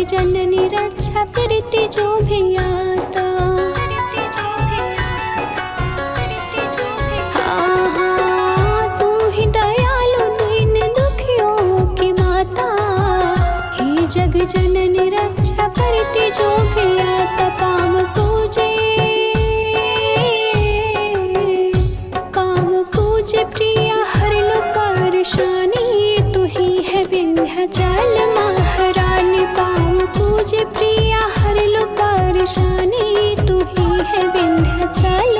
जननी रक्षा करती जो भी आता। हाँ हाँ तू ही दयालु दीन दुखियों की माता। हे जग जननी रक्षा करती जो भी आता। पाँव पूजे प्रिया हर लो परेशानी। तू ही है विंध्याचल महारानी। पाँव पूजे प्रिया हर लो परेशानी। तू ही है विंध्याचल